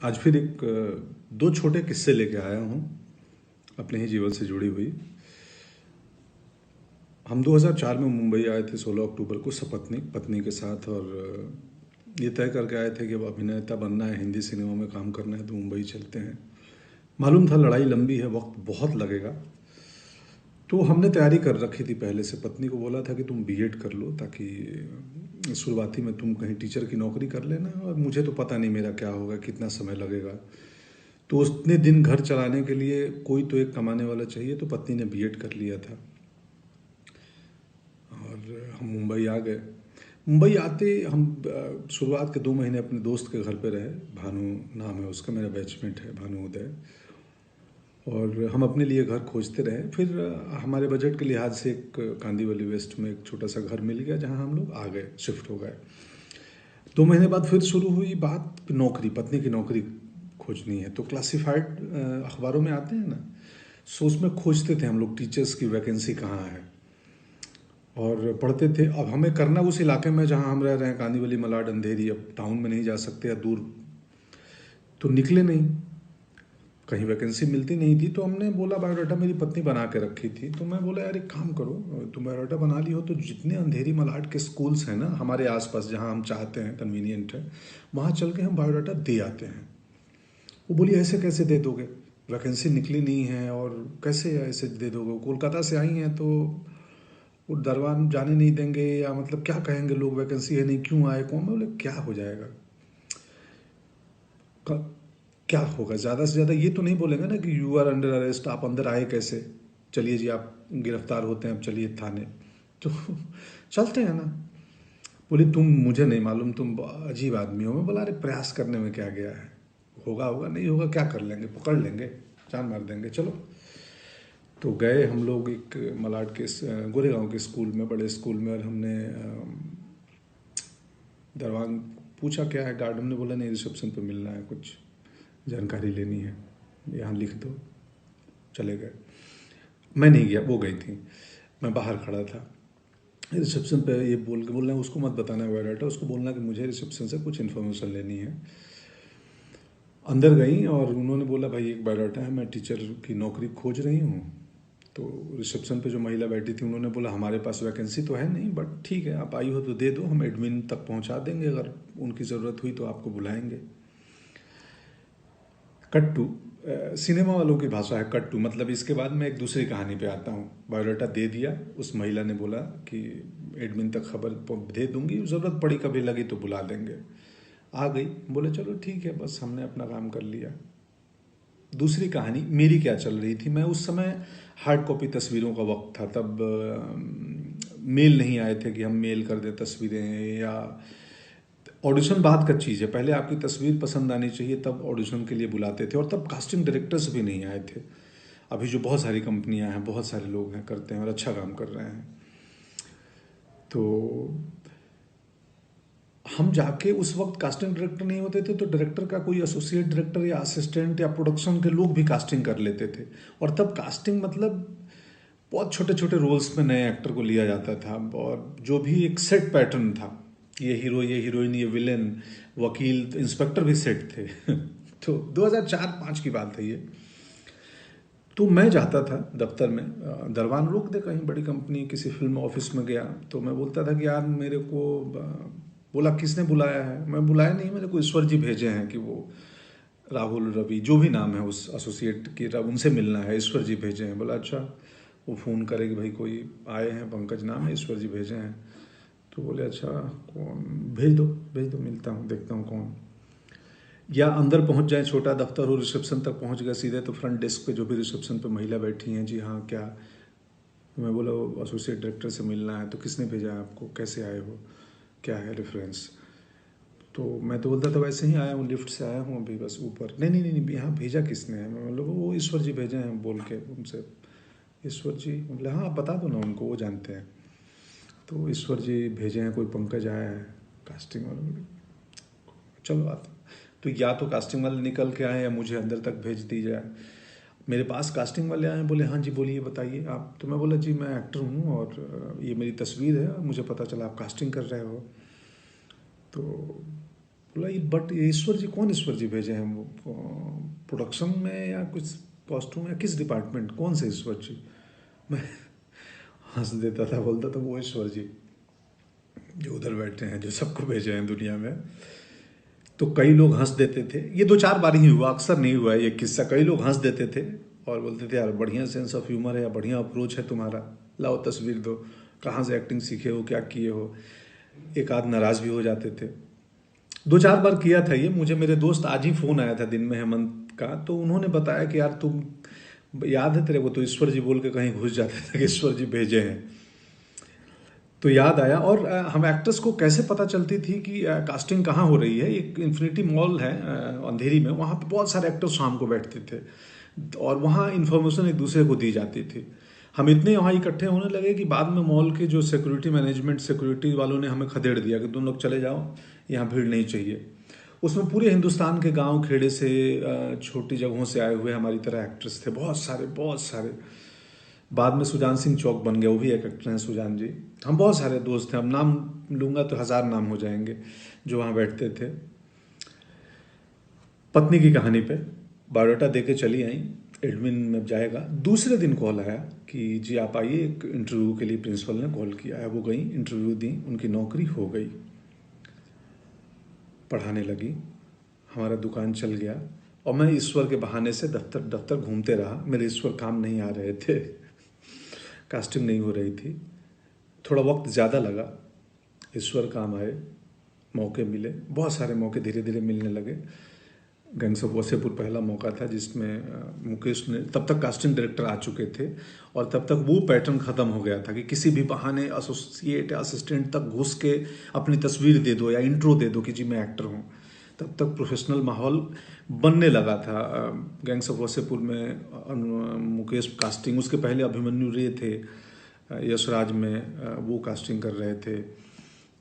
आज फिर एक दो छोटे किस्से लेके आया हूँ अपने ही जीवन से जुड़ी हुई। हम 2004 में मुंबई आए थे 16 अक्टूबर को सपत्नी पत्नी के साथ, और ये तय करके आए थे कि अब अभिनेता बनना है, हिंदी सिनेमा में काम करना है तो मुंबई चलते हैं। मालूम था लड़ाई लंबी है, वक्त बहुत लगेगा। तो हमने तैयारी कर रखी थी पहले से। पत्नी को बोला था कि तुम बीएड कर लो ताकि शुरुआती में तुम कहीं टीचर की नौकरी कर लेना, और मुझे तो पता नहीं मेरा क्या होगा, कितना समय लगेगा। तो उतने दिन घर चलाने के लिए कोई तो एक कमाने वाला चाहिए, तो पत्नी ने बीएड कर लिया था और हम मुंबई आ गए। मुंबई आते हम शुरुआत के 2 महीने अपने दोस्त के घर पे रहे। भानु नाम है उसका, मेरा बैचमेट है भानु उदय। और हम अपने लिए घर खोजते रहे। फिर हमारे बजट के लिहाज से एक कांदीवली वेस्ट में एक छोटा सा घर मिल गया, जहाँ हम लोग आ गए, शिफ्ट हो गए। 2 महीने बाद फिर शुरू हुई बात नौकरी, पत्नी की नौकरी खोजनी है। तो क्लासिफाइड अखबारों में आते हैं ना, सो उसमें खोजते थे हम लोग टीचर्स की वैकेंसी कहाँ है, और पढ़ते थे। अब हमें करना उस इलाके में जहाँ हम रह रहे हैं, कांदीवली, मलाड, अंधेरी। अब टाउन में नहीं जा सकते या दूर, तो निकले नहीं, कहीं वैकेंसी मिलती नहीं थी। तो हमने बोला, बायोडाटा मेरी पत्नी बना के रखी थी, तो मैं बोला यार एक काम करो, तुम बायोडाटा बना ली हो तो जितने अंधेरी मलाड के स्कूल्स हैं ना हमारे आसपास, जहाँ हम चाहते हैं, कन्वीनियंट है, वहाँ चल के हम बायोडाटा दे आते हैं। वो बोली ऐसे कैसे दे दोगे, वैकेंसी निकली नहीं है और कैसे ऐसे दे दोगे, कोलकाता से आई हैं तो वो दरबार जाने नहीं देंगे, या मतलब क्या कहेंगे लोग, वैकेंसी है नहीं, क्यों आए कौन। बोले क्या हो जाएगा, क्या होगा, ज़्यादा से ज़्यादा ये तो नहीं बोलेंगे ना कि यू आर अंडर अरेस्ट, आप अंदर आए कैसे, चलिए जी आप गिरफ्तार होते हैं, अब चलिए थाने। तो चलते हैं ना। बोली तुम, मुझे नहीं मालूम, तुम अजीब आदमी हो। मैं बोला अरे प्रयास करने में क्या गया है, होगा होगा, नहीं होगा क्या कर लेंगे, पकड़ लेंगे, जान मार देंगे, चलो। तो गए हम लोग एक मलाड के गोरेगांव के स्कूल में, बड़े स्कूल में, और हमने दरवान पूछा क्या है, गार्ड ने बोला नहीं रिसेप्शन पे मिलना है, कुछ जानकारी लेनी है, यहाँ लिख दो। चले गए। मैं नहीं गया, वो गई थी, मैं बाहर खड़ा था। रिसेप्शन पे ये बोल के बोलना, उसको मत बताना बायोडाटा, उसको बोलना कि मुझे रिसेप्शन से कुछ इन्फॉर्मेशन लेनी है। अंदर गई और उन्होंने बोला भाई एक बायोडाटा है, मैं टीचर की नौकरी खोज रही हूँ। तो रिसेप्शन पे जो महिला बैठी थी उन्होंने बोला हमारे पास वैकेंसी तो है नहीं, बट ठीक है आप आई हो तो दे दो, हम एडमिन तक पहुँचा देंगे, अगर उनकी ज़रूरत हुई तो आपको बुलाएंगे। कट्टू, सिनेमा वालों की भाषा है कट्टू। मतलब इसके बाद मैं एक दूसरी कहानी पे आता हूँ। बायोडाटा दे दिया, उस महिला ने बोला कि एडमिन तक खबर दे दूंगी, ज़रूरत पड़ी कभी लगी तो बुला देंगे। आ गई, बोले चलो ठीक है, बस हमने अपना काम कर लिया। दूसरी कहानी मेरी क्या चल रही थी, मैं उस समय हार्ड कॉपी तस्वीरों का वक्त था, तब मेल नहीं आए थे कि हम मेल कर दें तस्वीरें, या ऑडिशन बाद का चीज़ है, पहले आपकी तस्वीर पसंद आनी चाहिए तब ऑडिशन के लिए बुलाते थे, और तब कास्टिंग डायरेक्टर्स भी नहीं आए थे। अभी जो बहुत सारी कंपनियां हैं, बहुत सारे लोग हैं, करते हैं और अच्छा काम कर रहे हैं। तो हम जाके, उस वक्त कास्टिंग डायरेक्टर नहीं होते थे, तो डायरेक्टर का कोई एसोसिएट डायरेक्टर या असिस्टेंट या प्रोडक्शन के लोग भी कास्टिंग कर लेते थे। और तब कास्टिंग मतलब बहुत छोटे छोटे रोल्स में नए एक्टर को लिया जाता था, और जो भी एक सेट पैटर्न था, ये हीरो, ये हीरोइन, ये विलेन, वकील, इंस्पेक्टर भी सेट थे। तो 2004-5 की बात है ये। तो मैं जाता था दफ्तर में, दरवान रोक दे कहीं बड़ी कंपनी, किसी फिल्म ऑफिस में गया, तो मैं बोलता था कि यार मेरे को बोला किसने बुलाया है, मैं बुलाया नहीं, मेरे को ईश्वर जी भेजे हैं कि वो राहुल, रवि, जो भी नाम है उस एसोसिएट की, उनसे मिलना है, ईश्वर जी भेजे हैं। बोला अच्छा। वो फ़ोन करे कि भाई कोई आए हैं, पंकज नाम है, ईश्वर जी भेजे हैं। तो बोले अच्छा कौन, भेज दो, भेज दो, मिलता हूँ, देखता हूँ कौन। या अंदर पहुंच जाए, छोटा दफ्तर हो, रिसेप्शन तक पहुंच गए सीधे, तो फ्रंट डेस्क पे जो भी रिसेप्शन पे महिला बैठी हैं, जी हाँ क्या। तो मैं बोला एसोसिएट डायरेक्टर से मिलना है। तो किसने भेजा है आपको, कैसे आए हो, क्या है रेफरेंस। तो मैं तो बोलता था वैसे ही आया हूँ, लिफ्ट से आया हूँ अभी बस ऊपर। नहीं नहीं नहीं, यहाँ भेजा किसने है। मैं मतलब वो ईश्वर जी भेजे हैं बोल के उनसे। ईश्वर जी, बोले हाँ बता दो ना उनको, वो जानते हैं। तो ईश्वर जी भेजे हैं, कोई पंकज आया है कास्टिंग वाला। बोले चलो आता। तो या तो कास्टिंग वाले निकल के आए या मुझे अंदर तक भेज दी जाए। मेरे पास कास्टिंग वाले आए, बोले हाँ जी बोलिए बताइए आप। तो मैं बोला जी मैं एक्टर हूँ, और ये मेरी तस्वीर है, और मुझे पता चला आप कास्टिंग कर रहे हो। तो बोला ये बट ये ईश्वर जी कौन ईश्वर जी भेजे हैं वो प्रोडक्शन में या कुछ कॉस्ट्यूम या किस डिपार्टमेंट कौन से ईश्वर जी। मैं हंस देता था, बोलता था वो ईश्वर जी जो उधर बैठे हैं जो सबको भेजे हैं दुनिया में। तो कई लोग हंस देते थे, ये 2-4 बार ही हुआ, अक्सर नहीं हुआ है ये किस्सा। कई लोग हंस देते थे और बोलते थे यार बढ़िया सेंस ऑफ ह्यूमर है या बढ़िया अप्रोच है तुम्हारा, लाओ तस्वीर दो, कहाँ से एक्टिंग सीखे हो, क्या किए हो। एक आध नाराज भी हो जाते थे। 2-4 बार किया था ये। मुझे मेरे दोस्त आज ही फ़ोन आया था दिन में, हेमंत का, तो उन्होंने बताया कि यार तुम याद है तेरे को तो ईश्वर जी बोल के कहीं घुस जाते थे कि ईश्वर जी भेजे हैं। तो याद आया। और हम एक्टर्स को कैसे पता चलती थी कि कास्टिंग कहाँ हो रही है। एक इन्फिनिटी मॉल है अंधेरी में, वहाँ पे बहुत सारे एक्टर्स शाम को बैठते थे और वहाँ इन्फॉर्मेशन एक दूसरे को दी जाती थी। हम इतने वहाँ इकट्ठे होने लगे कि बाद में मॉल के जो सिक्योरिटी मैनेजमेंट सिक्योरिटी वालों ने हमें खदेड़ दिया कि तुम लोग चले जाओ, यहाँ भीड़ नहीं चाहिए। उसमें पूरे हिंदुस्तान के गांव खेड़े से छोटी जगहों से आए हुए हमारी तरह एक्ट्रेस थे, बहुत सारे बहुत सारे। बाद में सुजान सिंह चौक बन गया, वो भी एक एक्टर हैं सुजान जी। हम बहुत सारे दोस्त हैं, अब नाम लूँगा तो 1000 नाम हो जाएंगे जो वहाँ बैठते थे। पत्नी की कहानी पे बायोडाटा दे के चली आई, एडमिन में जाएगा। दूसरे दिन कॉल आया कि जी आप आइए, एक इंटरव्यू के लिए प्रिंसिपल ने कॉल किया है। वो गई, इंटरव्यू दी, उनकी नौकरी हो गई। पढ़ाने लगी, हमारा दुकान चल गया और मैं ईश्वर के बहाने से दफ्तर दफ्तर घूमते रहा। मेरे ईश्वर काम नहीं आ रहे थे, कास्टिंग नहीं हो रही थी। थोड़ा वक्त ज़्यादा लगा, ईश्वर काम आए, मौके मिले, बहुत सारे मौके धीरे धीरे मिलने लगे। गैंग्स ऑफ वासेपुर पहला मौका था जिसमें मुकेश ने, तब तक कास्टिंग डायरेक्टर आ चुके थे और तब तक वो पैटर्न ख़त्म हो गया था कि किसी भी बहाने एसोसिएट या असिस्टेंट तक घुस के अपनी तस्वीर दे दो या इंट्रो दे दो कि जी मैं एक्टर हूँ। तब तक प्रोफेशनल माहौल बनने लगा था। गैंग्स ऑफ वासेपुर में मुकेश कास्टिंग, उसके पहले अभिमन्यु रे थे यशराज में, वो कास्टिंग कर रहे थे।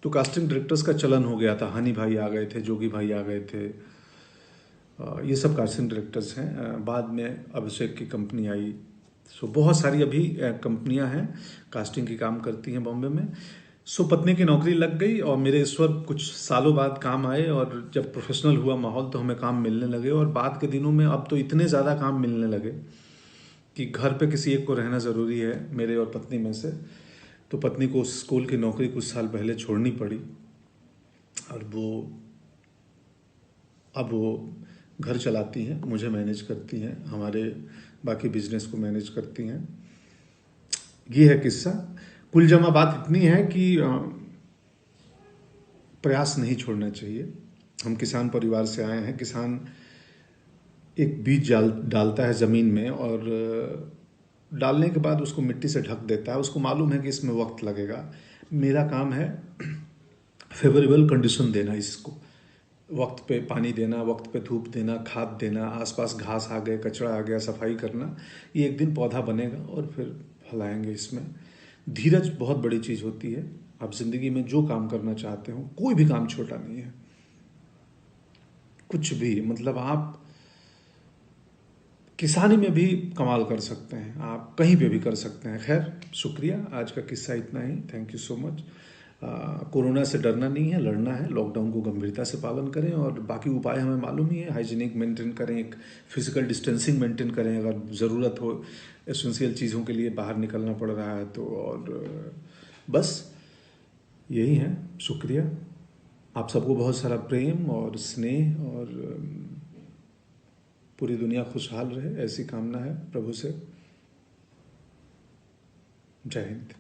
तो कास्टिंग डायरेक्टर्स का चलन हो गया था। हनी भाई आ गए थे, जोगी भाई आ गए थे, ये सब कास्टिंग डायरेक्टर्स हैं। बाद में अभिषेक की कंपनी आई। सो बहुत सारी अभी कंपनियां हैं कास्टिंग की काम करती हैं बॉम्बे में। सो पत्नी की नौकरी लग गई और मेरे ईश्वर कुछ सालों बाद काम आए और जब प्रोफेशनल हुआ माहौल तो हमें काम मिलने लगे। और बाद के दिनों में अब तो इतने ज़्यादा काम मिलने लगे कि घर पे किसी एक को रहना ज़रूरी है मेरे और पत्नी में से। तो पत्नी को स्कूल की नौकरी कुछ साल पहले छोड़नी पड़ी और अब वो घर चलाती हैं, मुझे मैनेज करती हैं, हमारे बाकी बिजनेस को मैनेज करती हैं। ये है किस्सा। कुल जमा बात इतनी है कि प्रयास नहीं छोड़ना चाहिए। हम किसान परिवार से आए हैं। किसान एक बीज डालता है ज़मीन में और डालने के बाद उसको मिट्टी से ढक देता है। उसको मालूम है कि इसमें वक्त लगेगा। मेरा काम है फेवरेबल कंडीशन देना, इसको वक्त पे पानी देना, वक्त पे धूप देना, खाद देना, आसपास घास आ गए, कचरा आ गया, सफाई करना। ये एक दिन पौधा बनेगा और फिर फलाएंगे। इसमें धीरज बहुत बड़ी चीज़ होती है। आप जिंदगी में जो काम करना चाहते हो, कोई भी काम छोटा नहीं है, कुछ भी, मतलब आप किसानी में भी कमाल कर सकते हैं, आप कहीं पे भी कर सकते हैं। खैर, शुक्रिया, आज का किस्सा इतना ही। Thank you so much. Corona से डरना नहीं है, लड़ना है। लॉकडाउन को गंभीरता से पालन करें और बाकी उपाय हमें मालूम ही है। हाइजीनिक मेंटेन करें, एक फिजिकल डिस्टेंसिंग मेंटेन करें, अगर ज़रूरत हो एसेंशियल चीज़ों के लिए बाहर निकलना पड़ रहा है तो। और बस यही है। शुक्रिया। आप सबको बहुत सारा प्रेम और स्नेह और पूरी दुनिया खुशहाल रहे, ऐसी कामना है प्रभु से। जय हिंद।